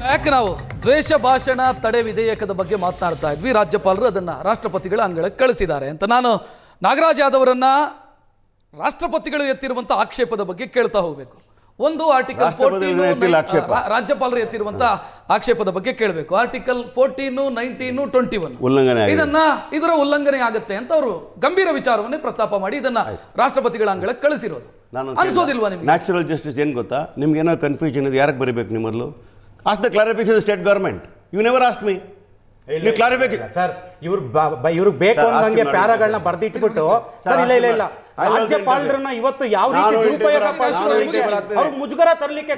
ಯಾಕೆ ನಾವು ದ್ವೇಷ ಭಾಷಣ ತಡೆ ವಿಧೇಯಕದ ಬಗ್ಗೆ ಮಾತನಾಡ್ತಾ ಇದ್ವಿ. ರಾಜ್ಯಪಾಲರು ಅದನ್ನ ರಾಷ್ಟ್ರಪತಿಗಳ ಅಂಗಳಕ್ಕೆ ಕಳಿಸಿದ್ದಾರೆ ಅಂತ ನಾನು ನಾಗರಾಜ್ ಯಾದವ್ರನ್ನ ರಾಷ್ಟ್ರಪತಿಗಳು ಎತ್ತಿರುವಂತಹ ಆಕ್ಷೇಪದ ಬಗ್ಗೆ ಕೇಳ್ತಾ ಹೋಗ್ಬೇಕು. ಒಂದು ಆರ್ಟಿಕಲ್ 14 ರಾಜ್ಯಪಾಲರು ಎತ್ತಿರುವಂತಹ ಆಕ್ಷೇಪದ ಬಗ್ಗೆ ಕೇಳಬೇಕು. ಆರ್ಟಿಕಲ್ 14, 19, 21 ಇದರ ಉಲ್ಲಂಘನೆ ಆಗುತ್ತೆ ಅಂತ ಅವರು ಗಂಭೀರ ವಿಚಾರವನ್ನೇ ಪ್ರಸ್ತಾಪ ಮಾಡಿ ಇದನ್ನ ರಾಷ್ಟ್ರಪತಿಗಳ ಅಂಗಳಕ್ಕೆ ಕಳಿಸಿರೋದು ಅನಿಸೋದಿಲ್ವಾ ನಿಮ್ಗೆ? ನ್ಯಾಚುರಲ್ ಜಸ್ಟಿಸ್ ಏನು ಗೊತ್ತಾ, ನಿಮ್ಗೆ ಏನೋ ಕನ್ಫ್ಯೂಷನ್ ಇದೆ, ಯಾರಿಗೆ ಬರೀಬೇಕು ನೀವು ಮೊದಲು? As the clarification state government. You never ask me. ನೀವು ಕ್ಲಾರಿಫಿಕೇಶನ್ ಸರ್, ಇವ್ರಿಗೆ ಬೇಕು ಅನ್ನಂಗೆ ಪ್ಯಾರಾಗಳನ್ನ ಬರ್ದಿಟ್ಬಿಟ್ಟು ಸರ್ ಇಲ್ಲ ರಾಜ್ಯಪಾಲರನ್ನ ಇವತ್ತು ಯಾವ ರೀತಿ ದುರುಪಯೋಗ ಅವ್ರಿಗೆ ಮುಜುಗರ ತರಲಿಕ್ಕೆ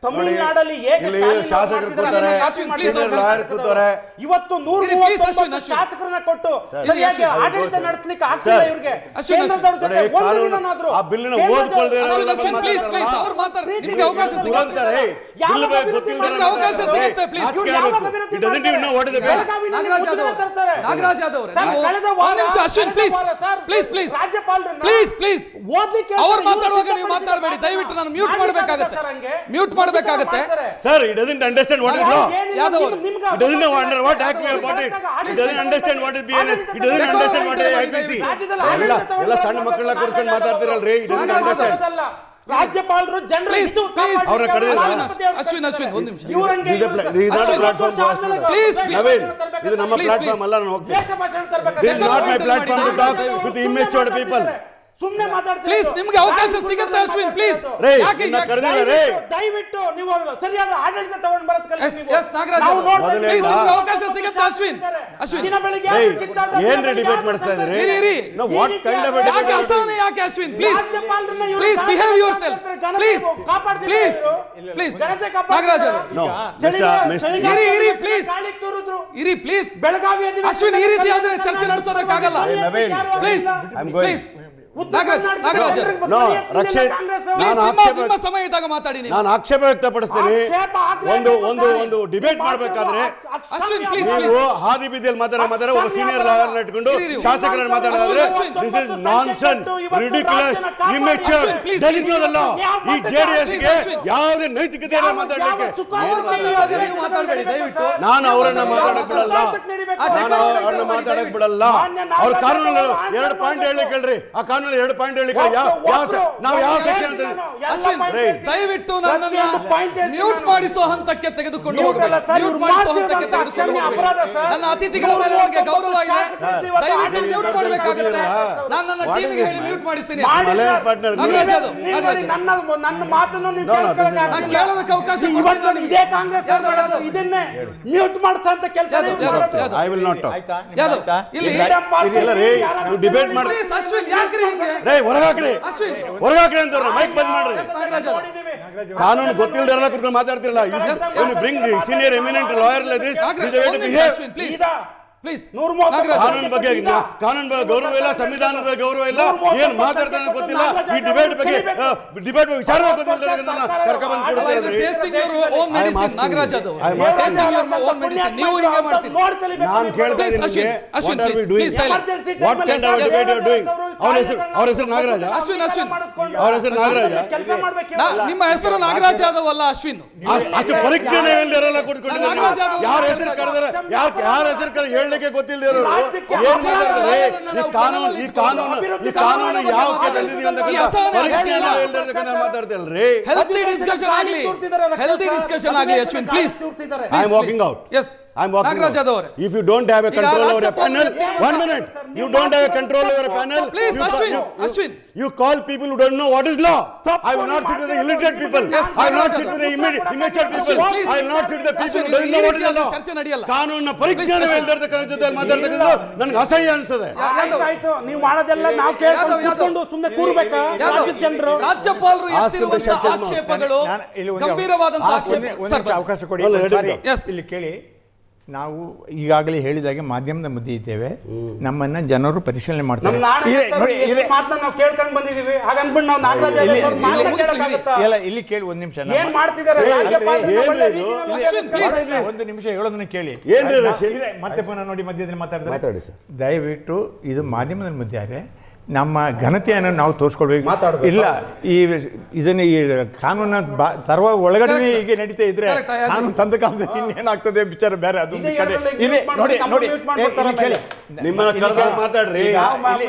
ತಮಿಳುನಾಡಲ್ಲಿ ಇವತ್ತು 130 ಶಾಸಕರನ್ನ ಕೊಟ್ಟು ಸರಿಯಾಗಿ ಆಡಳಿತ ನಡೆಸಲಿಕ್ಕೆ ಆಗ್ತಿಲ್ಲ ಇವ್ರಿಗೆ. ಬೇಕಾಗುತ್ತೆ sir. he doesn't understand what is law. Yadav, he doesn't know what act we have got it. He doesn't understand what is BNS. He doesn't understand what is IPC. ಎಲ್ಲ ಸಣ್ಣ ಮಕ್ಕಳನ್ನ ಕೂರಿಸ್ಕೊಂಡು ಮಾತಾಡ್ತಿರಲ್ರಿ. he doesn't understand. ರಾಜ್ಯಪಾಲರು ಜನರು ಅವರ ಕಡೆ ಅಶ್ವಿನ್ ಒಂದು ನಿಮಿಷ. ಇದು ನಮ್ಮ ಪ್ಲಾಟ್ಫಾರ್ಮ್ ಅಲ್ಲ. ನಾನು ಹೋಗ್ತೀನಿ. This is not my platform to talk with immature people. ಸುಮ್ಮನೆ ಮಾತಾಡ್ತೀವಿ. ಪ್ಲೀಸ್ ನಿಮಗೆ ಅವಕಾಶ ಸಿಗುತ್ತೆ ಅಶ್ವಿನ್. ಪ್ಲೀಸ್ ದಯವಿಟ್ಟು ನೀವು ಸರಿಯಾದ ಆಡಳಿತ ತಗೊಂಡು ಬರೋದು ಕಲಿಸಿ. ಪ್ಲೀಸ್ ನಿಮಗೆ ಅವಕಾಶ ಸಿಗುತ್ತೆ ಅಶ್ವಿನ್. ದಿನ ಬೆಳಿಗ್ಗೆ ಏನ್ರಿ ಡಿಬೇಟ್ ಮಾಡ್ತಾ ಇದ್ದೀರಿ? ನೋ ವಾಟ್ ಕೈಂಡ್ ಆಫ್ ಯಾಕೆ ಅಸಹನೆ ಯಾಕೆ Ashwin? Please please behave yourself. Please please please Nagaraj no ಇರಿ ಪ್ಲೀಸ್ ಇರಿ ಪ್ಲೀಸ್. ಬೆಳಗಾವಿ ಅಶ್ವಿನ್ ಈ ರೀತಿ ಆದ್ರೆ ಚರ್ಚೆ ನಡೆಸೋದಕ್ಕಾಗಲ್ಲ. ಪ್ಲೀಸ್ ಪ್ಲೀಸ್ ನಿಮ್ಮ ಸಮಯ ಇದ್ದಾಗ ಮಾತಾಡಿ. ನಾನು ಆಕ್ಷೇಪ ವ್ಯಕ್ತಪಡಿಸ್ತೇನೆ. ಒಂದು ಡಿಬೇಟ್ ಮಾಡಬೇಕಾದ್ರೆ ನೀವು ಹಾದಿ ಬೀದಿಯಲ್ಲಿ ಮಾತಾಡ ಒಬ್ಬ ಸೀನಿಯರ್ ಲಾಯರ್ನ ಇಟ್ಕೊಂಡು ಶಾಸಕರನ್ನು ಮಾತಾಡಿದ್ರೆ this is nonsense, ridiculous, immature. ದಲಿತರಲ್ಲ ಈ ಜೆಡಿಎಸ್ಗೆ ಯಾವುದೇ ನೈತಿಕತೆ ಇಲ್ಲ ಮಾತಾಡಲಿಕ್ಕೆ. ನಾನು ಅವರನ್ನ ಮಾತಾಡಕ್ ಬಿಡಲ್ಲ. ಅವ್ರ ಕಾನೂನಲ್ಲಿ 2 ಪಾಯಿಂಟ್ ಹೇಳಿ ಕೇಳ್ರಿ. ಆ ಕಾನೂನಲ್ಲಿ 2 ಪಾಯಿಂಟ್ ಹೇಳಿ ನಾವು ಯಾವ ಸೆಕ್ಷನ್ ದಯವಿಟ್ಟು ನನ್ನನ್ನ ಮ್ಯೂಟ್ ಮಾಡಿಸೋ ಹಂತಕ್ಕೆ ತೆಗೆದುಕೊಂಡು ಹೋಗಬೇಕು. ನನ್ನ ಅತಿಥಿಗಳ ಮೇಲೆ ನನಗೆ ಗೌರವ ಇದೆ. ದಯವಿಟ್ಟು ಮ್ಯೂಟ್ ಮಾಡಬೇಕಾಗುತ್ತೆ. ನಾನು ನನ್ನ ಟೀಮಿಗೆ ಹೇಳಿ ಮ್ಯೂಟ್ ಮಾಡಿಸ್ತೀನಿ. ನನ್ನ ಮಾತನ್ನು ನಾನು ಕೇಳೋದಕ್ಕೆ ಅವಕಾಶ ಕೊಡ್ತೀನಿ. ಇದೇ ಕಾಂಗ್ರೆಸ್ ಇದನ್ನೇ ಮ್ಯೂಟ್ ಮಾಡಿಸಂತ ಕೆಲಸ ಐ ವಿಲ್ ನಾಟ್ ಟಾಕ್. ಇಲ್ಲಿ ಡಿಬೇಟ್ ಮಾಡಿ. ಅಶ್ವಿನ್ ಯಾಕ್ರಿ ಹಿಂಗೆ ಹೊರಗಾಕ್ರಿ ಅಂತ ಮೈಕ್ ಬಂದ್ ಮಾಡ್ರಿ. ಕಾನೂನು ಗೊತ್ತಿಲ್ಲದೆ ಕುತ್ಕೊಂಡು ಮಾತಾಡ್ತಿರಲ್ಲ. ಬ್ರಿಂಗ್ ಸೀನಿಯರ್ ಎಮಿನೆಂಟ್ ಲಾಯರ್ ಕಾನೂನು ಬಗ್ಗೆ ಗೌರವ ಇಲ್ಲ, ಸಂವಿಧಾನದ ಗೌರವ ಇಲ್ಲ, ಏನ್ ಮಾತಾಡ್ತಾರೆ ಗೊತ್ತಿಲ್ಲ. ಈ ಡಿಬೇಟ್ ಬಗ್ಗೆ ವಿಚಾರ ಗೊತ್ತಿಲ್ಲ ಕರ್ಕೊಂಡ್ಬಂದು ಅವ್ರ ಹೆಸರು ನಾಗರಾಜ. ನಿಮ್ಮ ಹೆಸರು ನಾಗರಾಜ್ ಯಾದವ್ ಅಲ್ಲ ಅಶ್ವಿನ್. ಅಷ್ಟು ಪರಿಜ್ಞಾನ ಇಲ್ಲದಿರಲ್ಲ ಕೊಟ್ಕೊಂಡಿದ್ದಾರೆ. ಯಾರ ಹೆಸರು ಕರೆದರೆ ಯಾರ ಹೆಸರು ಕರೆ ಹೇಳಲಿಕ್ಕೆ ಗೊತ್ತಿಲ್ಲದೆ ಇರೋರು ಏನ್ ಮಾತಾಡ್ತಾರೆ? ಈ ಕಾನೂನು ಯಾವ ತಂದಿದೀವಿ ಅಂತ ಪರಿಜ್ಞಾನ ಇಲ್ಲದಿರತಕ್ಕಂಥ ಮಾತಾಡ್ತಿರಲ್ರಿ. ಹೆಲ್ತಿ ಡಿಸ್ಕಷನ್ ಆಗಲಿ Ashwin please. I am walking out. Yes Nagraj Yadav. If you don't have a control over a panel, 1 minute. You don't have a control over a panel. Please, Ashwin. You call people who don't know what is law. I will not sit with the illiterate people. I will not sit with the immature people. I will not sit with the people who don't know what is law. ಕಾನೂನಿನ ಪರಿಜ್ಞಾನವೇ ಇಲ್ಲದಿರತಕ್ಕಂಥ ಜೊತೆ ಮಾತಾಡ್ತಕ್ಕಂಥ ನನಗೆ ಅಸಹ್ಯ ಅನಿಸ್ತದೆ. ಆಯ್ತು, ನೀವು ಮಾಡೋದೆಲ್ಲ ನಾವು ಕೇಳ್ಕೊಂಡು ಸುಮ್ಮನೆ ಕೂರ್ಬೇಕಾ? ರಾಜ್ಯದ ಜನರು ರಾಜ್ಯಪಾಲರು ಎತ್ತಿರುವಂತಹ ಆಕ್ಷೇಪಗಳು ಗಂಭೀರವಾದಂತಹ ಆಕ್ಷೇಪ. ಅವಕಾಶ ಕೊಡಿ. ಇಲ್ಲಿ ಕೇಳಿ, ನಾವು ಈಗಾಗಲೇ ಹೇಳಿದಾಗೆ ಮಾಧ್ಯಮದ ಮಧ್ಯೆ ಇದ್ದೇವೆ. ನಮ್ಮನ್ನ ಜನರು ಪರಿಶೀಲನೆ ಮಾಡ್ತಾರೆ. ಕೇಳ್ಕೊಂಡು ಬಂದಿದ್ದೀವಿ. ಹಾಗಂದ್ಬಿಟ್ಟು ನಾವು ನಾಗರಾಜ್ ಇಲ್ಲಿ ಕೇಳಿ ಒಂದು ನಿಮಿಷ ಏನ್ ಮಾಡ್ತಿದ್ದಾರೆ. ಒಂದು ನಿಮಿಷ ಹೇಳೋದನ್ನ ಕೇಳಿ. ಮತ್ತೆ ಪುನಃ ನೋಡಿ ಮಧ್ಯದಲ್ಲಿ ಮಾತಾಡಿದ್ರೆ ದಯವಿಟ್ಟು ಇದು ಮಾಧ್ಯಮದ ಮಧ್ಯೆ ನಮ್ಮ ಘನತೆಯನ್ನು ನಾವು ತೋರಿಸ್ಕೊಳ್ಬೇಕು. ಇಲ್ಲ ಇದನ್ನ ಈ ಕಾನೂನ ತರುವ ಒಳಗಡೆ ಈಗ ನಡೀತಾ ಇದ್ರೆ ಕಾನೂನು ತಂದ ಕಾಲದಲ್ಲಿ ಇನ್ನೇನಾಗ್ತದೆ ವಿಚಾರ ಬೇರೆ. ಅದು ನೋಡಿ ನೋಡಿ ನಿಮ್ಮನ್ನ ಕರೆದಾಗ ಮಾತಾಡ್ರಿ,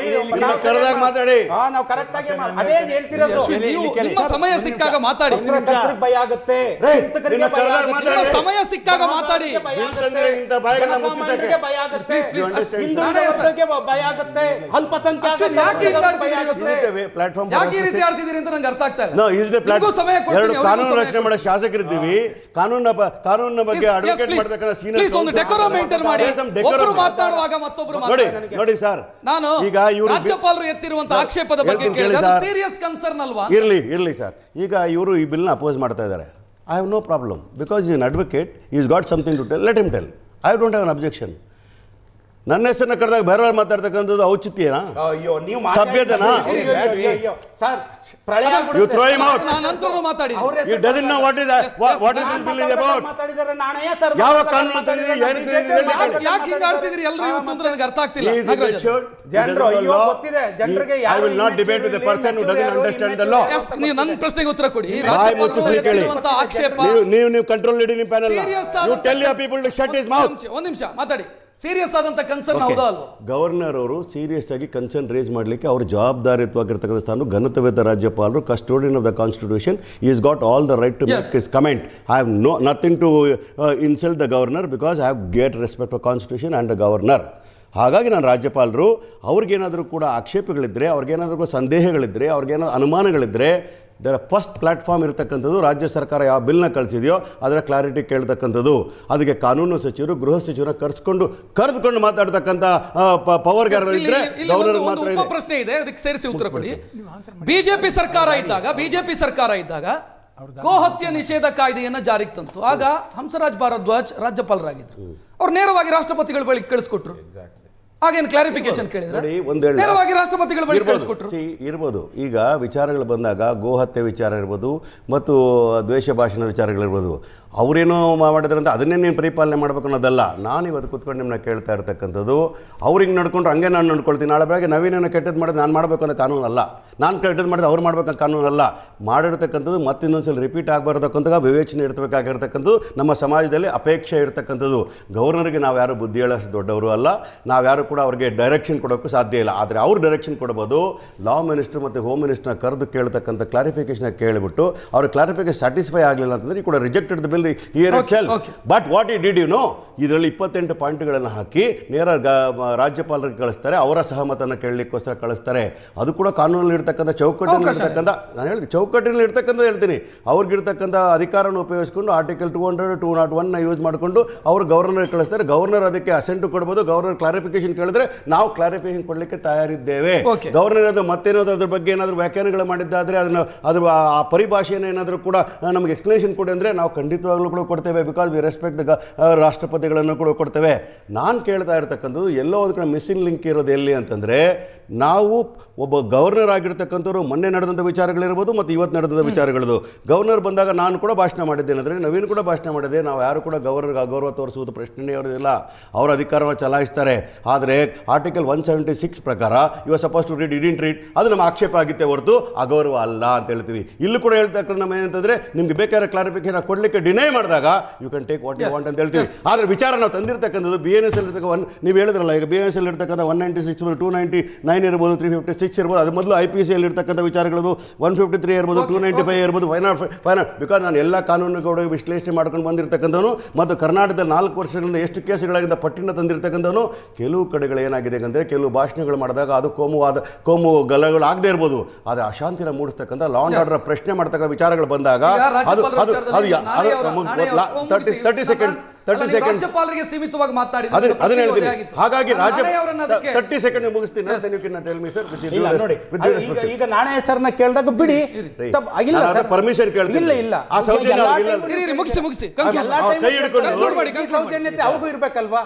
ಕರೆದಾಗ ಮಾತಾಡಿ. ನಾವು ಕರೆಕ್ಟ್ ಆಗಿ ಅದೇ ಹೇಳ್ತಿರೋದು. ನಿಮ್ಮ ಸಮಯ ಸಿಕ್ಕಾಗ ಮಾತಾಡಿ, ಭಯ ಆಗುತ್ತೆ. ಸಮಯ ಸಿಕ್ಕಾಗ ಮಾತಾಡಿ. ಭಯ ಆಗುತ್ತೆ, ಹಿಂದುಳಿದ ವರ್ಗಕ್ಕೆ ಭಯ ಆಗುತ್ತೆ, ಅಲ್ಪಸಂಖ್ಯಾತ ಪ್ಲಾಟ್ಫಾರ್ಮ್ ಯಾಕೆ ಈ ರೀತಿ ಆಡ್ತಿದ್ದೀರಿ ಅಂತ ನಂಗೆ ಅರ್ಥ ಆಗ್ತಾ ಇಲ್ಲ. ಕಾನೂನು ರಚನೆ ಮಾಡೋ ಶಾಸಕರಿದ್ದೀವಿ, ಕಾನೂನಿನ ಬಗ್ಗೆ ಅಡ್ವೊಕೇಟ್ ಮಾಡತಕ್ಕಂಥ ಸೀನಿಯರ್ ಒಂದು ಡೆಕೋರಂ ಮೇಂಟೈನ್ ಮಾಡಿ. ಒಬ್ಬರು ಮಾತಾಡುವಾಗ ಮತ್ತೊಬ್ಬರು ನೋಡಿ ಸರ್, ನಾನು ಈಗ ಇವರು ರಾಜ್ಯಪಾಲರು ಎತ್ತಿರುವಂತಹ ಆಕ್ಷೇಪದ ಬಗ್ಗೆ ಕೇಳಿದ್ರೆ ಸೀರಿಯಸ್ ಕನ್ಸರ್ನ್ ಅಲ್ವಾ? ಇರ್ಲಿ ಸರ್. ಈಗ ಇವರು ಈ ಬಿಲ್ನ ಅಪೋಸ್ ಮಾಡ್ತಾ ಇದ್ದಾರೆ. I have no problem because is an advocate, is got something to tell, let him tell. I don't have an objection. ನನ್ನ ಹೆಸರನ್ನ ಕರೆದಾಗ ಬೇರೆಯವ್ರು ಮಾತಾಡ್ತಕ್ಕಂಥದ್ದು ಔಚಿತ್ಯನಾ, ಸಭ್ಯತೆನಾ? ಸರ್, ಪ್ರಳಯ ಮಾತಾಡಿ. ಯಾವ ಕಾನೂನು ತಂದಿದೆ? ಯಾಕೆ ಹಿಂಗೆ ಆಡ್ತಿದ್ರಿ ಎಲ್ಲರೂ ಇವತ್ತು ಅಂತ ನನಗೆ ಅರ್ಥ ಆಗ್ತಿಲ್ಲ. ನೀವು ನನ್ನ ಪ್ರಶ್ನೆಗೆ ಉತ್ತರ ಕೊಡಿ. ಆಕ್ಷೇಪ ನೀವು ಕಂಟ್ರೋಲ್ ಇಡಿ ನಿಮ್ಮ panel. You tell your people to shut his mouth. ಒಂದು ನಿಮಿಷ ಮಾತಾಡಿ. ಸೀರಿಯಸ್ ಆದಂತ ಕನ್ಸರ್ನ್ ಹೌದಾ ಅಲ್ವಾ? ಗವರ್ನರ್ ಅವರು ಸೀರಿಯಸ್ ಆಗಿ ಕನ್ಸರ್ನ್ ರೇಸ್ ಮಾಡಲಿಕ್ಕೆ ಅವ್ರ ಜವಾಬ್ದಾರಿತ್ವಾಗಿರ್ತಕ್ಕಂಥ ಸ್ಥಾನ ಘನತೆವೇದ ರಾಜ್ಯಪಾಲರು, custodian of the constitution, is got all the right to make his comment. I have nothing to insult the governor because I have great respect for constitution and the governor. ಹಾಗಾಗಿ ನಾನು ರಾಜ್ಯಪಾಲರು ಅವ್ರಿಗೇನಾದರೂ ಕೂಡ ಆಕ್ಷೇಪಗಳಿದ್ದರೆ, ಅವ್ರಿಗೇನಾದರೂ ಕೂಡ ಸಂದೇಹಗಳಿದ್ದರೆ, ಅವ್ರಿಗೇನಾದ್ರು ಅನುಮಾನಗಳಿದ್ದರೆ ದರ ಫಸ್ಟ್ ಪ್ಲಾಟ್ಫಾರ್ಮ್ ಇರತಕ್ಕಂಥದ್ದು ರಾಜ್ಯ ಸರ್ಕಾರ ಯಾವ ಬಿಲ್ನ ಕಳಿಸಿದೆಯೋ ಅದರ ಕ್ಲಾರಿಟಿ ಕೇಳ್ತಕ್ಕಂಥದ್ದು. ಅದಕ್ಕೆ ಕಾನೂನು ಸಚಿವರು, ಗೃಹ ಸಚಿವರ ಕರೆದುಕೊಂಡು ಮಾತಾಡ್ತಕ್ಕಂಥ ಪವರ್ ಇದ್ರೆ ಗವರ್ನರ್ ಮಾತ್ರ ಇದೆ. ಪ್ರಶ್ನೆ ಇದೆ, ಅದಕ್ಕೆ ಸೇರಿಸಿ ಉತ್ತರ ಕೊಡಿ. ಬಿಜೆಪಿ ಸರ್ಕಾರ ಇದ್ದಾಗ ಗೋಹತ್ಯೆ ನಿಷೇಧ ಕಾಯ್ದೆಯನ್ನ ಜಾರಿಗೆ ತಂತು. ಆಗ ಹಂಸರಾಜ್ ಭಾರದ್ವಾಜ್ ರಾಜ್ಯಪಾಲರಾಗಿದ್ದರು. ಅವ್ರು ನೇರವಾಗಿ ರಾಷ್ಟ್ರಪತಿಗಳ ಬಳಿ ಕಳಿಸ್ಕೊಟ್ರು. ಹಾಗೇನು ಕ್ಲಾರಿಫಿಕೇಶನ್ ಕೇಳಿದ್ರೆ ನೇರವಾಗಿ ರಾಷ್ಟ್ರಪತಿಗಳ ಬಳಿ ಕಳಿಸ್ಕೊಟ್ರು. ಇರ್ಬೋದು. ಈಗ ವಿಚಾರಗಳು ಬಂದಾಗ ಗೋಹತ್ಯೆ ವಿಚಾರ ಇರ್ಬೋದು ಮತ್ತು ದ್ವೇಷ ಭಾಷಣ ವಿಚಾರಗಳಿರ್ಬೋದು, ಅವರೇನೋ ಮಾಡಿದ್ರೆ ಅಂತ ಅದನ್ನೇ ನೀನು ಪರಿಪಾಲನೆ ಮಾಡಬೇಕು ಅನ್ನೋದಲ್ಲ. ನಾನು ಇವತ್ತು ಕೂತ್ಕೊಂಡು ನಿಮ್ಮನ್ನ ಕೇಳ್ತಾ ಇರ್ತಕ್ಕಂಥದ್ದು, ಅವ್ರು ಹಿಂಗೆ ನಡ್ಕೊಂಡ್ರೆ ಹಂಗೆ ನಾನು ನಡ್ಕೊಳ್ತೀನಿ. ನಾಳೆ ಬೆಳಗ್ಗೆ ನವೀನೇನೋ ಕೆಟ್ಟದ್ದು ಮಾಡಿದ್ರೆ ನಾನು ಮಾಡಬೇಕು ಅನ್ನೋ ಕಾನೂನು ಅಲ್ಲ, ನಾನು ಕೆಟ್ಟದ್ದು ಮಾಡಿದ್ರೆ ಅವ್ರು ಮಾಡಬೇಕಂತ ಕಾನೂನು ಅಲ್ಲ. ಮಾಡಿರ್ತಕ್ಕಂಥದ್ದು ಮತ್ತೆ ಇನ್ನೊಂದ್ಸಲ ರಿಪೀಟ್ ಆಗಬಾರ್ದಕ್ಕಂಥ ವಿವೇಚನೆ ಇರ್ತಬೇಕಾಗಿರ್ತಕ್ಕಂಥದ್ದು ನಮ್ಮ ಸಮಾಜದಲ್ಲಿ ಅಪೇಕ್ಷೆ ಇರ್ತಕ್ಕಂಥದ್ದು. ಗವರ್ನರ್ಗೆ ನಾವು ಯಾರು ಬುದ್ಧಿ ಹೇಳೋಷ್ಟು ದೊಡ್ಡವರು ಅಲ್ಲ, ನಾವು ಯಾರು ಕೂಡ ಅವ್ರಿಗೆ ಡೈರೆಕ್ಷನ್ ಕೊಡೋಕ್ಕೂ ಸಾಧ್ಯ ಇಲ್ಲ. ಆದರೆ ಅವ್ರು ಡೈರೆಕ್ಷನ್ ಕೊಡ್ಬೋದು. ಲಾ ಮಿನಿಸ್ಟರ್ ಮತ್ತು ಹೋಮ್ ಮಿನಿಸ್ಟರ್ನ ಕರೆದು ಕೇಳ್ತಕ್ಕಂಥ ಕ್ಲಾರಿಫಿಕೇಶನ್ ಕೇಳಿಬಿಟ್ಟು ಅವ್ರ ಕ್ಲಾರಿಫಿಕೇಶನ್ ಸ್ಯಾಟಿಸ್ಫೈ ಆಗಲಿಲ್ಲ ಅಂತಂದರೆ ಈ ಕೂಡ rejected the bill here itself. But what ಈ ಡಿಡ್ ಯು ನೋ, ಇದರಲ್ಲಿ 28 ಪಾಯಿಂಟ್ಗಳನ್ನು ಹಾಕಿ ನೇರ ರಾಜ್ಯಪಾಲರಿಗೆ ಕಳಿಸ್ತಾರೆ, ಅವರ ಸಹಮತನ ಕೇಳಲಿಕ್ಕೋಸ್ಕರ ಕಳಿಸ್ತಾರೆ. ಅದು ಕೂಡ ಕಾನೂನಲ್ಲಿ ಇರ್ತಕ್ಕಂಥ ಚೌಕಟ್ಟಿನಲ್ಲಿ ಇರ್ತಕ್ಕಂಥ, ನಾನು ಹೇಳ್ತೀನಿ ಚೌಕಟ್ಟಿನಲ್ಲಿ ಇರ್ತಕ್ಕಂಥ ಹೇಳ್ತೀನಿ, ಅವ್ರಿಗಿರ್ತಕ್ಕಂಥ ಅಧಿಕಾರವನ್ನು ಉಪಯೋಗಿಸ್ಕೊಂಡು ಆರ್ಟಿಕಲ್ 200, 201 ಯೂಸ್ ಮಾಡಿಕೊಂಡು ಅವರು ಗವರ್ನರ್ ಕಳಿಸ್ತಾರೆ. ಗವರ್ನರ್ ಅದಕ್ಕೆ ಅಸೆಂಟ್ ಕೊಡ್ಬೋದು. ಗವರ್ನರ್ ಕ್ಲಾರಿಫಿಕೇಶನ್ ಕೇಳಿದ್ರೆ ನಾವು ಕ್ಲಾರಿಫಿಕೇಶನ್ ಕೊಡಲಿಕ್ಕೆ ತಯಾರಿದ್ದೇವೆ. ಗವರ್ನರ್ ಅದು ಮತ್ತೇನಾದ್ರು ಅದ್ರ ಬಗ್ಗೆ ಏನಾದರೂ ವ್ಯಾಖ್ಯಾನಗಳು ಮಾಡಿದ್ದಾದರೆ ಅದನ್ನು ಆ ಪರಿಭಾಷೆಯನ್ನು ಏನಾದರೂ ಕೂಡ ನಮಗೆ ಎಕ್ಸ್ಪ್ಲನೇಷನ್ ಕೊಡಿ ಅಂದರೆ ನಾವು ಖಂಡಿತವಾಗ್ಲೂ ಕೂಡ ಕೊಡ್ತೇವೆ. ಬಿಕಾಸ್ ವಿ ರೆಸ್ಪೆಕ್ಟ್ ದ ರಾಷ್ಟ್ರಪತಿಗಳನ್ನು ಕೂಡ ಕೊಡ್ತೇವೆ. ನಾನು ಕೇಳ್ತಾ ಇರ್ತಕ್ಕಂಥದ್ದು ಎಲ್ಲೋ ಒಂದು ಕಡೆ ಮಿಸ್ಸಿಂಗ್ ಲಿಂಕ್ ಇರೋದು ಎಲ್ಲಿ ಅಂತಂದರೆ, ನಾವು ಒಬ್ಬ ಗವರ್ನರ್ ಆಗಿರ್ತಕ್ಕಂಥವ್ರು ಮೊನ್ನೆ ನಡೆದಂಥ ವಿಚಾರಗಳಿರ್ಬೋದು ಮತ್ತು ಇವತ್ತು ನಡೆದಂಥ ವಿಚಾರಗಳದು. ಗವರ್ನರ್ ಬಂದಾಗ ನಾನು ಕೂಡ ಭಾಷಣ ಮಾಡಿದ್ದೇನೆ ಅಂದರೆ, ನವೀನ್ ಕೂಡ ಭಾಷಣ ಮಾಡಿದೆ. ನಾವು ಯಾರು ಕೂಡ ಗವರ್ನರ್ಗೆ ಅಗೌರವ ತೋರಿಸುವುದು ಪ್ರಶ್ನೆ ಅವರಿಲ್ಲ. ಅವರ ಅಧಿಕಾರವನ್ನು ಚಲಾಯಿಸ್ತಾರೆ. ಆದರೆ ಆರ್ಟಿಕಲ್ 176 ಪ್ರಕಾರ ಇವಾಗ suppose to read didn't read, ಅದು ನಮ್ಮ ಆಕ್ಷೇಪ ಆಗಿತ್ತೆ ಹೊರತು ಅಗೌರವ ಅಲ್ಲ ಅಂತ ಹೇಳ್ತೀವಿ. ಇಲ್ಲೂ ಕೂಡ ಹೇಳ್ತಕ್ಕಂಥ ನಮ್ಮ ಏನಂತಂದರೆ, ನಿಮ್ಗೆ ಬೇಕಾದ್ರೆ ಕ್ಲಾರಿಫಿಕೇಶನ್ ಕೊಡಲಿಕ್ಕೆ ಡಿನೈ ಮಾಡಿದಾಗ you can take what you want ಅಂತ ಹೇಳ್ತೀವಿ. ಆದರೆ ವಿಚಾರ ನಾವು ತಂದಿರ್ತಕ್ಕಂಥದ್ದು BNS ಅಲ್ಲಿ ಇರ್ತಕ್ಕ ನೀವು ಹೇಳಿದ್ರಲ್ಲ, ಈಗ BNS ಅಲ್ಲಿ ಇರ್ತಕ್ಕಂಥ 196 299 ಇರ್ಬೋದು, 356 ಇರ್ಬೋದು. ಅದು ಮೊದಲು IPC ಅಲ್ಲಿ ಇರ್ತಕ್ಕಂಥ ವಿಚಾರಗಳು 153 ಇರ್ಬೋದು, 295 ಇರ್ಬೋದು, 505. ಬಿಕಾಸ್ ನಾನು ಎಲ್ಲ ಕಾನೂನುಗಳು ವಿಶ್ಲೇಷಣೆ ಮಾಡ್ಕೊಂಡು ಬಂದಿರತಕ್ಕಂಥವನು ಮತ್ತು ಕರ್ನಾಟಕದಲ್ಲಿ 4 ವರ್ಷಗಳಿಂದ ಎಷ್ಟು ಕೇಸುಗಳಾಗಿಂದ ಪಟ್ಟಿನ ತಂದಿರತಕ್ಕಂಥವನು. ಕೆಲವು ಕಡೆಗಳು ಏನಾಗಿದೆ ಅಂದರೆ, ಕೆಲವು ಭಾಷಣಗಳು ಮಾಡಿದಾಗ ಅದು ಕೋಮು ಗಲಗಳು ಆಗದೆ ಇರ್ಬೋದು, ಆದರೆ ಅಶಾಂತಿನ ಮೂಡಿಸ್ತಕ್ಕಂಥ ಲಾ ಅಂಡ್ ಆರ್ಡರ್ ಪ್ರಶ್ನೆ ಮಾಡ್ತಕ್ಕಂಥ ವಿಚಾರಗಳು ಬಂದಾಗ ಅದು 30 ಸೆಕೆಂಡ್ ಸೀಮಿತವಾಗಿ ಮಾತಾಡಿ. ಅದನ್ನ ಹೇಳ್ತೀನಿ. ಹಾಗಾಗಿ ರಾಜ್ಯ 30 ಸೆಕೆಂಡ್ ಮುಗಿಸ್ತೀನಿ. ಈಗ ನಾಣೆ ಹೆಸರನ್ನ ಕೇಳಿದಾಗ ಬಿಡಿ, ಪರ್ಮಿಷನ್ ಕೇಳ್ತೀನಿ. ಮುಗಿಸಿ ಕೈ ಹಿಡ್ಕೊಂಡು ಸೌಜನ್ಯತೆ ಅವ್ರಿಗೂ ಇರ್ಬೇಕಲ್ವಾ?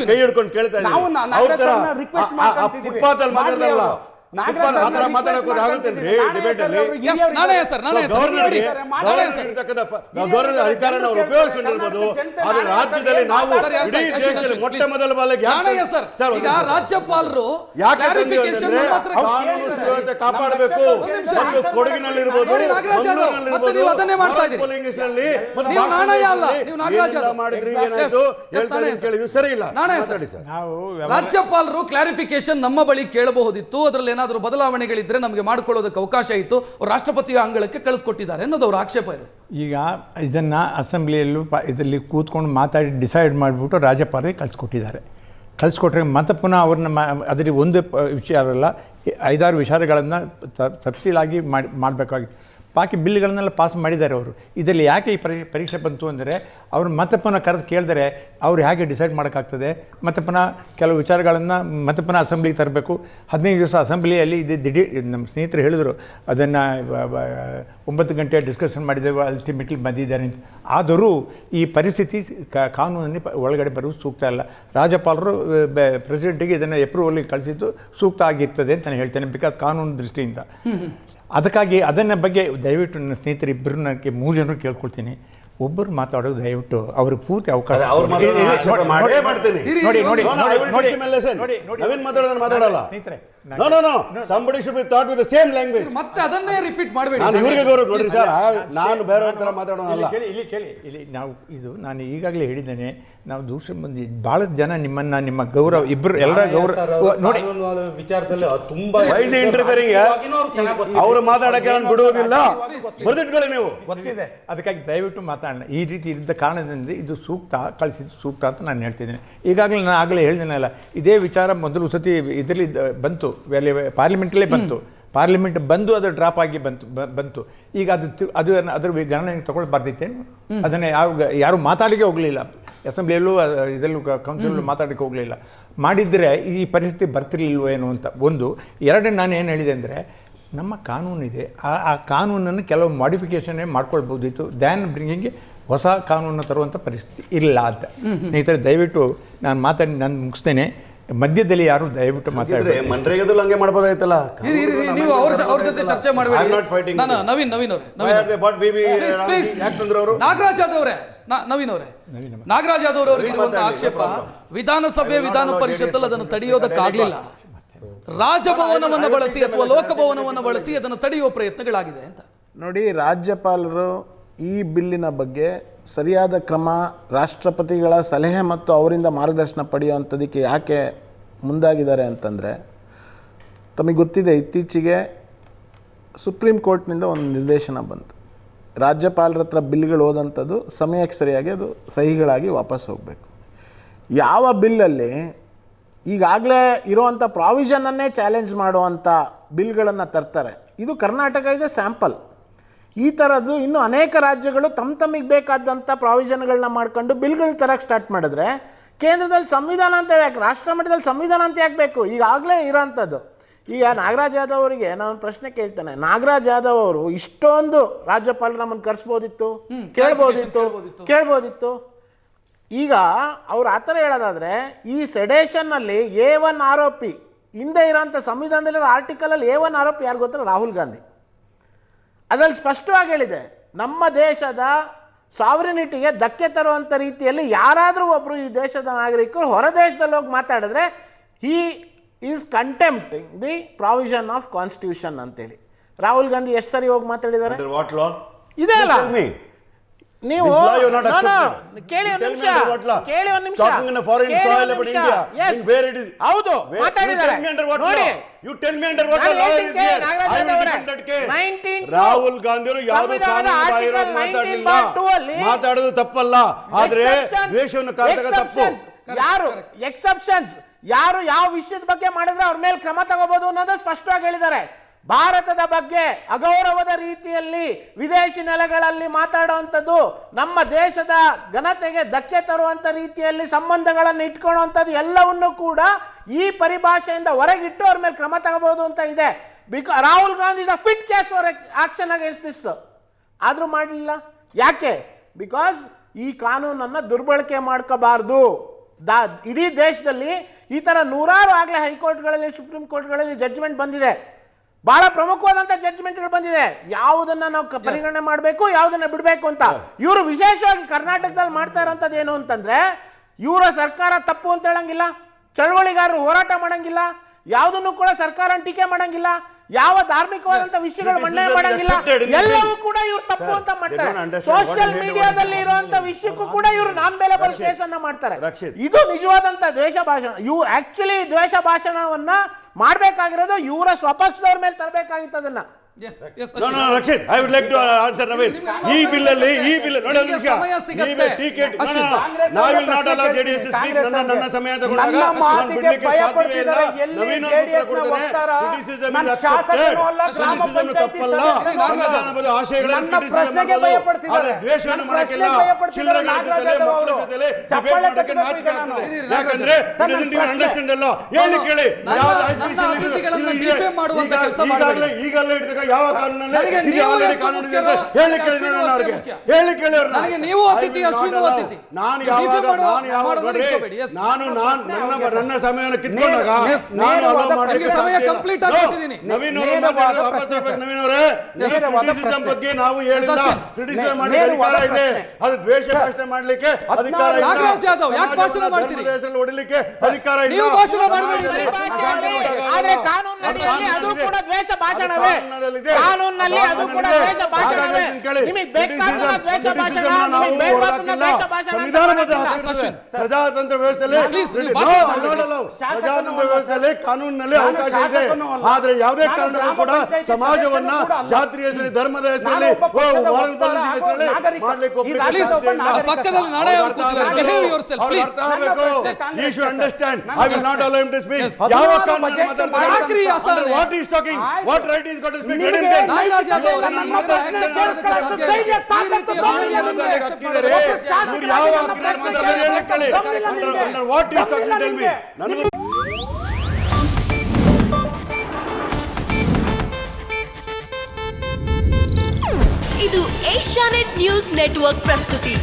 ಕೈ ಹಿಡ್ಕೊಂಡು ಕೇಳ್ತಾ ಇದ್ದೀನಿ. ಫುಟ್ಪಾತ್ ಅಲ್ಲಿ ಮಾತಾಡಲ್ಲ, ರಾಜ್ಯದಲ್ಲಿ ನಾವು ಮೊಟ್ಟ ಮೊದಲ ಬಾರಿಗೆ ರಾಜ್ಯಪಾಲರು ಕಾಪಾಡಬೇಕು. ಕೊಡಗಿನಲ್ಲಿರ್ಬೋದು, ಮಾಡಿದ್ರಿ ಏನಾಯ್ತು ಕೇಳಿದ್ರು ಸರಿ ಇಲ್ಲ. ರಾಜ್ಯಪಾಲರು ಕ್ಲಾರಿಫಿಕೇಶನ್ ನಮ್ಮ ಬಳಿ ಕೇಳಬಹುದಿತ್ತು, ಅದರಲ್ಲಿ ಏನಾದರೂ ಬದಲಾವಣೆಗಳಿದ್ರೆ ನಮಗೆ ಮಾಡಿಕೊಳ್ಳೋದಕ್ಕೆ ಅವಕಾಶ ಇತ್ತು, ರಾಷ್ಟ್ರಪತಿಯ ಅಂಗಳಕ್ಕೆ ಕಳಿಸ್ಕೊಟ್ಟಿದ್ದಾರೆ ಅನ್ನೋದು ಅವರ ಆಕ್ಷೇಪ ಇದೆ. ಈಗ ಇದನ್ನ ಅಸೆಂಬ್ಲಿಯಲ್ಲೂ ಇದರಲ್ಲಿ ಕೂತ್ಕೊಂಡು ಮಾತಾಡಿ ಡಿಸೈಡ್ ಮಾಡಿಬಿಟ್ಟು ರಾಜ್ಯಪಾಲರಿಗೆ ಕಳಿಸ್ಕೊಟ್ರೆ ಮತ್ತೆ ಪುನಃ ಅವ್ರನ್ನ ಅದರಲ್ಲಿ ಒಂದು ವಿಚಾರ ಅಲ್ಲ, 5-6 ವಿಚಾರಗಳನ್ನು ತಫ್ಸೀಲಾಗಿ ಮಾಡಬೇಕಾಗಿತ್ತು. ಬಾಕಿ ಬಿಲ್ಗಳನ್ನೆಲ್ಲ ಪಾಸ್ ಮಾಡಿದ್ದಾರೆ ಅವರು. ಇದರಲ್ಲಿ ಯಾಕೆ ಈ ಪರೀಕ್ಷೆ ಬಂತು ಅಂದರೆ ಅವರು ಮತ್ತೆ ಪುನಃ ಕರೆದು ಕೇಳಿದರೆ ಅವ್ರು ಹೇಗೆ ಡಿಸೈಡ್ ಮಾಡೋಕ್ಕಾಗ್ತದೆ. ಮತ್ತೆ ಪುನಃ ಕೆಲವು ವಿಚಾರಗಳನ್ನು ಮತ್ತೆ ಪುನಃ ಅಸೆಂಬ್ಲಿಗೆ ತರಬೇಕು. 15 ದಿವಸ ಅಸೆಂಬ್ಲಿಯಲ್ಲಿ ಇದು ದಿಢೀರ್ ನಮ್ಮ ಸ್ನೇಹಿತರು ಹೇಳಿದರು ಅದನ್ನು 9 ಗಂಟೆ ಡಿಸ್ಕಷನ್ ಮಾಡಿದ್ದೇವೆ, ಅಲ್ಟಿಮೇಟ್ಲಿ ಬಂದಿದ್ದಾರೆ ಅಂತ. ಆದರೂ ಈ ಪರಿಸ್ಥಿತಿ ಕಾನೂನಲ್ಲಿ ಒಳಗಡೆ ಬರುವುದು ಸೂಕ್ತ ಅಲ್ಲ. ರಾಜ್ಯಪಾಲರು ಪ್ರೆಸಿಡೆಂಟಿಗೆ ಇದನ್ನು ಅಪ್ರೂವಲ್ಗೆ ಕಳಿಸಿದ್ದು ಸೂಕ್ತ ಆಗಿರ್ತದೆ ಅಂತ ನಾನು ಹೇಳ್ತೇನೆ, ಬಿಕಾಸ್ ಕಾನೂನು ದೃಷ್ಟಿಯಿಂದ. ಅದಕ್ಕಾಗಿ ಅದನ್ನ ಬಗ್ಗೆ ದಯವಿಟ್ಟು ನನ್ನ ಸ್ನೇಹಿತರು 3 ಜನರು ಕೇಳ್ಕೊಳ್ತೀನಿ, ಒಬ್ಬರು ಮಾತಾಡೋದು ದಯವಿಟ್ಟು ಅವ್ರಿಗೆ ಪೂರ್ತಿ ಅವಕಾಶ ಮತ್ತೆ ಅದನ್ನೇ ರಿಪೀಟ್ ಮಾಡಬೇಡಿ. ನಾನು ಬೇರೆ ಮಾತಾಡೋಣ. ನಾನು ಈಗಾಗಲೇ ಹೇಳಿದ್ದೇನೆ, ನಾವು ದೂಷ ಬಂದು ಬಹಳ ಜನ ನಿಮ್ಮ ಗೌರವ ಇಬ್ಬರು ಎಲ್ಲರ ಗೌರವ ನೋಡಿ ವಿಚಾರದಲ್ಲಿ ತುಂಬಾ ಅವರು ಮಾತಾಡಕ್ಕೆ ನಾನು ಬಿಡುವುದಿಲ್ಲ, ಬರೆದಿಟ್ಕೊಳ್ಳಿ ನೀವು. ಗೊತ್ತಿದೆ, ಅದಕ್ಕಾಗಿ ದಯವಿಟ್ಟು ಮಾತಾಡೋಣ. ಈ ರೀತಿ ಇದ್ದ ಕಾರಣದಿಂದ ಇದು ಕಳಿಸಿದ್ದು ಸೂಕ್ತ ಅಂತ ನಾನು ಹೇಳ್ತಿದ್ದೇನೆ. ಈಗಾಗಲೇ ನಾನು ಆಗಲೇ ಹೇಳಿದ್ದೇನಲ್ಲ, ಇದೇ ವಿಚಾರ ಮೊದಲು ಸತಿ ಇದರಲ್ಲಿ ಬಂತು, ಪಾರ್ಲಿಮೆಂಟಲ್ಲೇ ಬಂತು. ಪಾರ್ಲಿಮೆಂಟ್ ಬಂದು ಅದು ಡ್ರಾಪ್ ಆಗಿ ಬಂತು. ಈಗ ಅದು ಅದರ ಗಣನೆಗೆ ತಗೊಳ್ಬಾರ್ದಿತ್ತೇನು? ಅದನ್ನೇ ಯಾರು ಮಾತಾಡಿಗೆ ಹೋಗಲಿಲ್ಲ, ಅಸೆಂಬ್ಲಿಯಲ್ಲೂ ಇದರಲ್ಲೂ ಕೌನ್ಸಿಲಲ್ಲೂ ಮಾತಾಡಲಿಕ್ಕೆ ಹೋಗಲಿಲ್ಲ. ಮಾಡಿದರೆ ಈ ಪರಿಸ್ಥಿತಿ ಬರ್ತಿರ್ಲಿಲ್ವೋ ಏನೋ ಅಂತ ಒಂದು. ಎರಡನೇ ನಾನು ಏನು ಹೇಳಿದೆ ಅಂದರೆ, ನಮ್ಮ ಕಾನೂನಿದೆ, ಆ ಕಾನೂನನ್ನು ಕೆಲವು ಮಾಡಿಫಿಕೇಷನ್ನೇ ಮಾಡ್ಕೊಳ್ಬೋದಿತ್ತು, ದ್ಯಾನ್ ಬ್ರಿಂಗಿಂಗ್ಗೆ ಹೊಸ ಕಾನೂನನ್ನು ತರುವಂಥ ಪರಿಸ್ಥಿತಿ ಇಲ್ಲ ಅಂತ. ಸ್ನೇಹಿತರೆ ದಯವಿಟ್ಟು ನಾನು ಮುಗಿಸ್ತೇನೆ. ಮಧ್ಯದಲ್ಲಿ ಯಾರು ದಯವಿಟ್ಟು ಮಾತಾಡಿದ್ರೆ ಮನ್ರೇಗದಲ್ಲಿ ಹಂಗೆ ಮಾಡ್ಬೋದಾಯ್ತಲ್ಲ. ನೀವು ಅವ್ರ ಜೊತೆ ಚರ್ಚೆ ಮಾಡಬೇಡಿ. ನವೀನ್ ನಾಗರಾಜ್ ಯಾದವ್ ನಾಗರಾಜ್ ಯಾದವ್ ಅವರಿಗೆ ಇರುವಂತಹ ಆಕ್ಷೇಪ, ವಿಧಾನಸಭೆ ವಿಧಾನ ಪರಿಷತ್ತಲ್ಲಿ ಅದನ್ನು ತಡೆಯೋದಕ್ಕಾಗಲಿಲ್ಲ, ರಾಜಭವನವನ್ನು ಬಳಸಿ ಅಥವಾ ಲೋಕಭವನವನ್ನು ಬಳಸಿ ಅದನ್ನು ತಡೆಯುವ ಪ್ರಯತ್ನಗಳಾಗಿದೆ ಅಂತ. ನೋಡಿ, ರಾಜ್ಯಪಾಲರು ಈ ಬಿಲ್ಲಿನ ಬಗ್ಗೆ ಸರಿಯಾದ ಕ್ರಮ, ರಾಷ್ಟ್ರಪತಿಗಳ ಸಲಹೆ ಮತ್ತು ಅವರಿಂದ ಮಾರ್ಗದರ್ಶನ ಪಡೆಯುವಂಥದ್ದಕ್ಕೆ ಯಾಕೆ ಮುಂದಾಗಿದ್ದಾರೆ ಅಂತಂದರೆ, ತಮಗೆ ಗೊತ್ತಿದೆ, ಇತ್ತೀಚೆಗೆ ಸುಪ್ರೀಂ ಕೋರ್ಟ್ನಿಂದ ಒಂದು ನಿರ್ದೇಶನ ಬಂತು, ರಾಜ್ಯಪಾಲರ ಹತ್ರ ಬಿಲ್ಗಳು ಹೋದಂಥದ್ದು ಸಮಯಕ್ಕೆ ಸರಿಯಾಗಿ ಅದು ಸಹಿಗಳಾಗಿ ವಾಪಸ್ ಹೋಗಬೇಕು. ಯಾವ ಬಿಲ್ಲಲ್ಲಿ ಈಗಾಗಲೇ ಇರುವಂಥ ಪ್ರಾವಿಷನನ್ನೇ ಚಾಲೆಂಜ್ ಮಾಡುವಂಥ ಬಿಲ್ಗಳನ್ನು ತರ್ತಾರೆ. ಇದು ಕರ್ನಾಟಕ ಇಸ್ ಎ ಸ್ಯಾಂಪಲ್. ಈ ಥರದ್ದು ಇನ್ನೂ ಅನೇಕ ರಾಜ್ಯಗಳು ತಮಗೆ ಬೇಕಾದಂಥ ಪ್ರಾವಿಷನ್ಗಳನ್ನ ಮಾಡ್ಕೊಂಡು ಬಿಲ್ಗಳು ತರಕ್ಕೆ ಸ್ಟಾರ್ಟ್ ಮಾಡಿದ್ರೆ, ಕೇಂದ್ರದಲ್ಲಿ ಸಂವಿಧಾನ ಅಂತ ಯಾಕೆ, ರಾಷ್ಟ್ರ ಮಟ್ಟದಲ್ಲಿ ಸಂವಿಧಾನ ಅಂತ ಯಾಕೆ ಬೇಕು? ಈಗಾಗಲೇ ಇರೋಂಥದ್ದು. ಈಗ ನಾಗರಾಜ್ ಯಾದವ್ ಅವರಿಗೆ ನಾನು ಪ್ರಶ್ನೆ ಕೇಳ್ತೇನೆ, ನಾಗರಾಜ್ ಯಾದವ್ ಅವರು ಇಷ್ಟೊಂದು ರಾಜ್ಯಪಾಲರು ನಮ್ಮನ್ನು ಕರೆಸ್ಬೋದಿತ್ತು, ಕೇಳ್ಬೋದಿತ್ತು. ಈಗ ಅವ್ರು ಆ ಥರ ಹೇಳೋದಾದರೆ, ಈ ಸೆಡೇಷನ್ನಲ್ಲಿ A1 ಆರೋಪಿ ಹಿಂದೆ ಇರೋಂಥ ಸಂವಿಧಾನದಲ್ಲಿರೋ ಆರ್ಟಿಕಲಲ್ಲಿ A1 ಆರೋಪಿ ಯಾರು ಗೊತ್ತಾ? ರಾಹುಲ್ ಗಾಂಧಿ. ಅದರಲ್ಲಿ ಸ್ಪಷ್ಟವಾಗಿ ಹೇಳಿದೆ, ನಮ್ಮ ದೇಶದ ಸಾವರಿನಿಟಿಗೆ ಧಕ್ಕೆ ತರುವಂಥ ರೀತಿಯಲ್ಲಿ ಯಾರಾದರೂ ಒಬ್ಬರು ಈ ದೇಶದ ನಾಗರಿಕರು ಹೊರ ದೇಶದಲ್ಲಿ ಹೋಗಿ ಮಾತಾಡಿದ್ರೆ he is contempting the provision of constitution ಅಂತೇಳಿ ರಾಹುಲ್ ಗಾಂಧಿ ಎಷ್ಟು ಸರಿ ಹೋಗಿ ಮಾತಾಡಿದ್ದಾರೆ? ಇದೇ ಅಲ್ಲ, ನೀವು ಕೇಳಿ ಒಂದು ನಿಮಿಷ, ಹೌದು ಮಾತಾಡಿದ್ದಾರೆ ನೋಡಿ. ರಾಹುಲ್ ಗಾಂಧಿ ಮಾತಾಡೋದು ತಪ್ಪಲ್ಲ, ಆದ್ರೆ ಯಾರು ಎಕ್ಸೆಪ್ಷನ್ಸ್, ಯಾರು ಯಾವ ವಿಷಯದ ಬಗ್ಗೆ ಮಾಡಿದ್ರೆ ಅವ್ರ ಮೇಲೆ ಕ್ರಮ ತಗೋಬಹುದು ಅನ್ನೋದು ಸ್ಪಷ್ಟವಾಗಿ ಹೇಳಿದ್ದಾರೆ. ಭಾರತದ ಬಗ್ಗೆ ಅಗೌರವದ ರೀತಿಯಲ್ಲಿ ವಿದೇಶಿ ನೆಲೆಗಳಲ್ಲಿ ಮಾತಾಡುವಂಥದ್ದು, ನಮ್ಮ ದೇಶದ ಘನತೆಗೆ ಧಕ್ಕೆ ತರುವಂಥ ರೀತಿಯಲ್ಲಿ ಸಂಬಂಧಗಳನ್ನು ಇಟ್ಕೊಳ್ಳುವಂಥದ್ದು ಎಲ್ಲವನ್ನೂ ಕೂಡ ಈ ಪರಿಭಾಷೆಯಿಂದ ಹೊರಗಿಟ್ಟು ಅವ್ರ ಮೇಲೆ ಕ್ರಮ ತಗೋಬಹುದು ಅಂತ ಇದೆ. Rahul Gandhi is a fit case for action against this. ಆದರೂ ಮಾಡಲಿಲ್ಲ. ಯಾಕೆ? ಬಿಕಾಸ್ ಈ ಕಾನೂನನ್ನು ದುರ್ಬಳಕೆ ಮಾಡ್ಕೋಬಾರ್ದು. ಇಡೀ ದೇಶದಲ್ಲಿ ಈ ತರ ನೂರಾರು ಆಗ್ಲೇ ಹೈಕೋರ್ಟ್ಗಳಲ್ಲಿ ಸುಪ್ರೀಂ ಕೋರ್ಟ್ಗಳಲ್ಲಿ ಜಡ್ಜ್ಮೆಂಟ್ ಬಂದಿದೆ, ಬಹಳ ಪ್ರಮುಖವಾದಂತ ಜಡ್ಜ್ಮೆಂಟ್ಗಳು ಬಂದಿದೆ. ಯಾವುದನ್ನ ನಾವು ಪರಿಗಣನೆ ಮಾಡಬೇಕು, ಯಾವುದನ್ನ ಬಿಡಬೇಕು ಅಂತ. ಇವರು ವಿಶೇಷವಾಗಿ ಕರ್ನಾಟಕದಲ್ಲಿ ಮಾಡ್ತಾ ಇರೋಂಥದ್ದು ಏನು ಅಂತಂದ್ರೆ, ಇವರ ಸರ್ಕಾರ ತಪ್ಪು ಅಂತ ಹೇಳಂಗಿಲ್ಲ, ಚಳವಳಿಗಾರರು ಹೋರಾಟ ಮಾಡಂಗಿಲ್ಲ, ಯಾವುದನ್ನು ಕೂಡ ಸರ್ಕಾರ ಟೀಕೆ ಮಾಡಂಗಿಲ್ಲ, ಯಾವ ಧಾರ್ಮಿಕವಾದಂತ ವಿಷಯಗಳು ಮನ್ನಣೆ ಮಾಡಂಗಿಲ್ಲ, ಎಲ್ಲವೂ ಕೂಡ ಇವ್ರು ತಪ್ಪು ಅಂತ ಮಾಡ್ತಾರೆ. ಸೋಷಿಯಲ್ ಮೀಡಿಯಾದಲ್ಲಿ ಇರುವಂತ ವಿಷಯಕ್ಕೂ ಕೂಡ ಇವರು ನಾನ್ ಬೇಲೆಬಲ್ ಕೇಸನ್ನ ಮಾಡ್ತಾರೆ. ಇದು ನಿಜವಾದಂತ ದ್ವೇಷ ಭಾಷಣ. ಇವ್ರು ಆಕ್ಚುಲಿ ದ್ವೇಷ ಭಾಷಣವನ್ನ ಮಾಡ್ಬೇಕಾಗಿರೋದು ಇವರ ಸ್ವಪಕ್ಷದವ್ರ ಮೇಲೆ ತರಬೇಕಾಗಿತ್ತು ಅದನ್ನ. Rakshith, I would like to answer Naveen. ಈ ಬಿಲ್ ಅಲ್ಲಿ ನೋಡಿ ಒಂದು ನಿಮಿಷ, ನಾವು will not allow JDS to speak. ನನ್ನ ಸಮಯ ತಗೊಂಡಾಗ ನನ್ನ ಮಾತಿಗೆ ಭಯ ಪಡ್ತಿದ್ದಾರೆ. ಎಲ್ಲಿ ಜೆಡಿಎಸ್ ನ ವಕ್ತಾರ ನನ್ನ ಶಾಸಕನು ಅಲ್ಲ, ಗ್ರಾಮ ಪಂಚಾಯತಿ ಸದಸ್ಯನು ಆಶಯಗಳ ನನ್ನ ಪ್ರಶ್ನೆಗೆ ಭಯ ಪಡ್ತಿದ್ದಾರೆ. ದ್ವೇಷವನ್ನು ಮಾಡಕ್ಕಿಲ್ಲ, ಚಿಲ್ಲರೆ ನಾಗರಾಜ್ ಯಾದವ್ ಅವರು ಚಪ್ಪಾಳೆ ತಟ್ಟಬೇಕು. ಯಾಕಂದ್ರೆ ಅಂಡರ್ಸ್ಟ್ಯಾಂಡ್ ಅಲ್ಲ. ಹೇಳಿ ಕೇಳಿ, ಈಗಲೇ ಹಿಡಿದಾಗ ಯಾವ ಕಾನೂನಲ್ಲಿ ಹೇಳಿ ಕೇಳಿ ನೀವು ಅತಿಥಿ, ಅಶ್ವಿನ್ ಅತಿಥಿ. ನಾನು ನನ್ನ ಸಮಯವನ್ನು ಕಿತ್ಕೊಂಡಾಗ ನವೀನ್ ಅವರೇ, ಕ್ರಿಟಿಸಿಸಂ ಬಗ್ಗೆ ನಾವು ಹೇಳಿಲ್ಲ. ಕ್ರಿಟಿಸಿಸಂ ಮಾಡಿ ಅಧಿಕಾರ ಇದೆ, ಅದು ದ್ವೇಷ ಭಾಷಣ ಮಾಡ್ಲಿಕ್ಕೆ ಅಧಿಕಾರ ಇಲ್ಲ, ದೇಶದಲ್ಲಿ ಹೊಡಿಲಿಕ್ಕೆ ಅಧಿಕಾರ ಇಲ್ಲ. ಅದು ಕೂಡ ದ್ವೇಷ ಭಾಷಣವೇ, ಕಾನೂನಿನಲ್ಲಿ ಅದು ಕೂಡ ದ್ವೇಷ ಭಾಷಣವೇ. ನಿಮಗೆ ಬೇಕಾದ ದ್ವೇಷ ಭಾಷಣ, ನಿಮಗೆ ಬೇಕಾದ ದ್ವೇಷ ಭಾಷಣ ಪ್ರಜಾತಂತ್ರ ವ್ಯವಸ್ಥೆಯಲ್ಲಿ ಕಾನೂನಿನಲ್ಲಿ ಅವಕಾಶ ಇದೆ. ಆದ್ರೆ ಯಾವುದೇ ಕಾರಣಕ್ಕೂ ಕೂಡ ಸಮಾಜವನ್ನ ಜಾತಿಯ ಹೆಸರಲ್ಲಿ, ಧರ್ಮದ ಹೆಸರಲ್ಲಿ, ಮಾಡ್ಲಿಕ್ಕೆ ಪಕ್ಕದಲ್ಲಿ ನಾಳೆ You should understand. I will not allow him to speak. ಯಾವ ಕಾನೂನು ಮಾತಾಡ್ತಾರೆ? What he is talking? What right he is got to speak? Let him tell. Nagaraj Yadav ಅವರ ಯಾವ what he is talking? Tell me. ಇದು ಏಷ್ಯಾನೆಟ್ ನ್ಯೂಸ್ ನೆಟ್ವರ್ಕ್ ಪ್ರಸ್ತುತಿ.